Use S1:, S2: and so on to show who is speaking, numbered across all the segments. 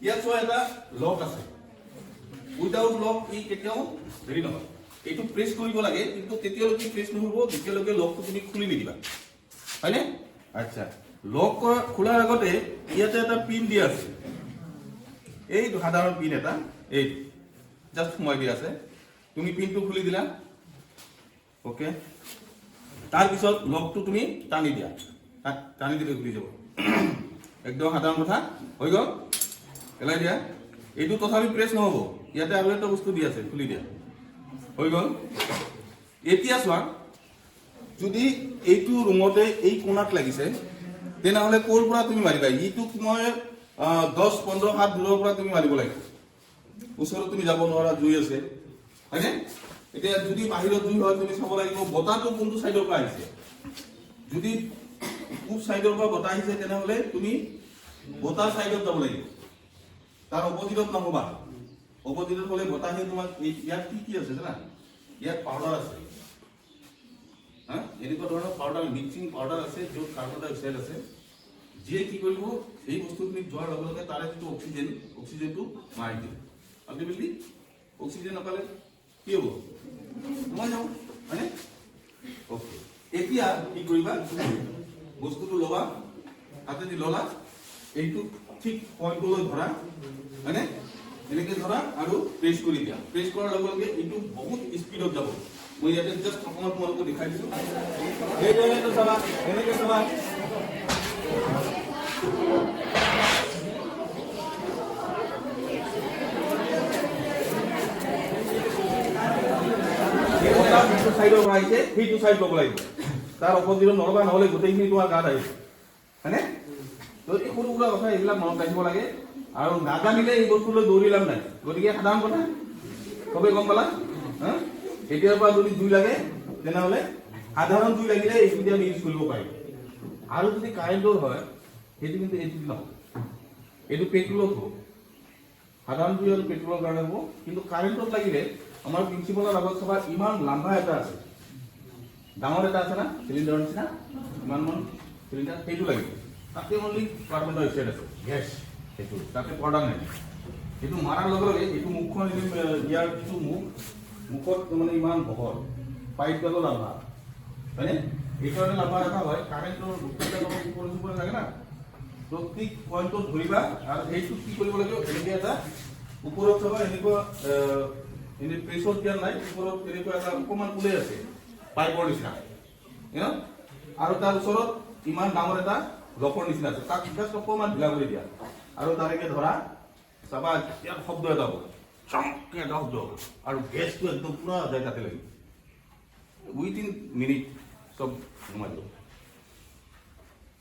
S1: ইয়াত চোৱা এটা লক আছে উইদাউট লক ই কেতিয়াও হেৰি নহয় এইটো প্ৰেছ কৰিব লাগে কিন্তু তেতিয়ালৈকে প্ৰেছ নহব যেতিয়ালৈকে লকটো তুমি খুলি নিদিবা হয়নে আচ্ছা লক খোলাৰ আগতে ইয়াতে এটা পিন দিয়া আছে এই সাধাৰণ পিন এটা এই জাস্ট সোমাই দিয়া আছে তুমি পিনটো খুলি দিলা ওকে তাৰ পিছত লকটো তুমি টানি দিয়া টানি দিলে খুলি যাব একদম সাধাৰণ কথা হৈ গ'ল পেলাই দিয়া এইটো তথাপি প্ৰেছ নহব ইয়াতে আৰু এটা বস্তু দিয়া আছে খুলি দিয়া হৈ গ'ল এতিয়া চোৱা যদি এইটো ৰুমতে এই কোণাত লাগিছে তেনেহ'লে ক'ৰ পৰা তুমি মাৰিবা ইটোক মই 10-15 হাত দূৰৰ পৰা তুমি মাৰিব লাগিব ওচৰত তুমি যাব নোৱাৰা জুই আছে হয়নে এতিয়া যদি বাহিৰত জুই হয় তুমি চাব লাগিব বতাহটো কোনটো চাইডৰ পৰা আহিছে যদি পূব চাইডৰ পৰা বতাহ আহিছে তেনেহ'লে তুমি বতাহ চাইডত যাব লাগিব তাৰ অপজিটত নহবা অপজিটত হ'লে বতাহে তোমাক ইয়াত কি আছে জানা ইয়াত পাউডাৰ আছে হা এনেকুৱা ধৰণৰ পাউডাৰ মিক্সিং পাউডাৰ আছে য'ত কাৰ্বন ডাই অক্সাইড আছে যিয়ে কি কৰিব এই বস্তুখিনি যোৱাৰ লগে লগে তাৰে যিটো অক্সিজেনটো মাৰি দিয়ে আল্টিমেটলি অক্সিজেন নাপালে কি হ'ব মই যাওঁ হয়নে অ'কে এতিয়া কি কৰিবা বস্তুটো ল'বা তাতে দি ল'লা এইটো ঠিক পইণ্টলৈ ধৰা হয়নে এনেকৈ ধৰা আৰু প্ৰেছ কৰি দিয়া প্ৰেছ কৰাৰ লগে লগে এইটো বহুত স্পীডত যাব মই ইয়াতে জাষ্ট অকণমান তোমালোকক দেখাই দিছোঁ এইটো চাবা এনেকৈ চাবা সাইডৰ পৰা আহিছে সেইটো সাইড ল'ব লাগিব তাৰ অপজিটত নলবা নহ'লে গোটেইখিনি তোমাৰ গাত আহিব হয়নে তো এই সৰু সুৰা কথা এইবিলাক মনত ৰাখিব লাগে আৰু নাজানিলে এই বস্তুলৈ দৌৰি লাভ নাই গতিকে সাধাৰণ কথা চবেই গম পালা হা এতিয়াৰ পৰা যদি জুই লাগে তেনেহ'লে সাধাৰণ জুই লাগিলে এইটো আমি ইউজ কৰিব পাৰিম আৰু যদি কাৰেণ্টৰ হয় সেইটো কিন্তু এইটো নহয় এইটো পেট্ৰলত হ'ব সাধাৰণ জুই আৰু পেট্ৰলৰ কাৰণে হ'ব কিন্তু কাৰেণ্টত লাগিলে আমাৰ প্ৰিন্সিপালৰ আগত চাবা ইমান লাম্বা এটা আছে ডাঙৰ এটা আছে না চিলিণ্ডাৰৰ নিচিনা ইমানমান চিলিণ্ডাৰ সেইটো লাগিব তাতে অনলি কাৰ্বন ডাই অক্সাইড আছে গেছ সেইটো তাতে প্ৰডাক্ট নাই সেইটো মাৰাৰ লগে লগে এইটো মুখখন ইয়াৰ যিটো মুখত মানে ইমান বহল পাইপডালো লাম্বা হয়নে এইকাৰণে লাম্বা এটা হয় কাৰেণ্টৰ বস্তুবিলাক ওপৰে লাগে না প্ৰত্যেক পইণ্টত ধৰিবা আৰু সেইটো কি কৰিব লাগিব এনেকৈ এটা ওপৰত চাবা এনেকুৱা এনে প্ৰেছৰ দিয়া নাই ওপৰত এনেকুৱা এটা অকণমান ওলাই আছে পাইপৰ নিচিনা আৰু তাৰ ওচৰত ইমান ডাঙৰ এটা লকৰ নিচিনা আছে তাক জাষ্ট অকণমান ঢিলা কৰি দিয়া আৰু তাৰেকে ধৰা চাবা ইয়াত শব্দ এটা হ'ব চমকে এটা শব্দ হ'ব আৰু গেছটো একদম পুৰা যায় তাতে লাগিব উইথিন মিনিট চব সোমাই যাব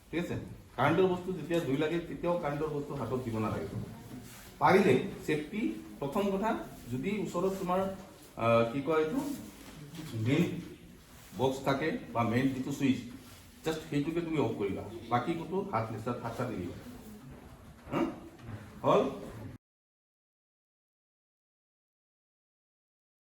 S1: ঠিক আছে কাৰেণ্টৰ বস্তু যেতিয়া জুই লাগে তেতিয়াও কাৰেণ্টৰ বস্তু হাতত দিব নালাগে পাৰিলে ছেফটি প্ৰথম কথা যদি ওচৰত তোমাৰ কি কয় এইটো মেইন বক্স থাকে বা মেইন যিটো চুইচ জাষ্ট সেইটোকে তুমি অফ কৰিবা বাকী ক'তো হাত নিচাত হাত চাত দিবা হ'ল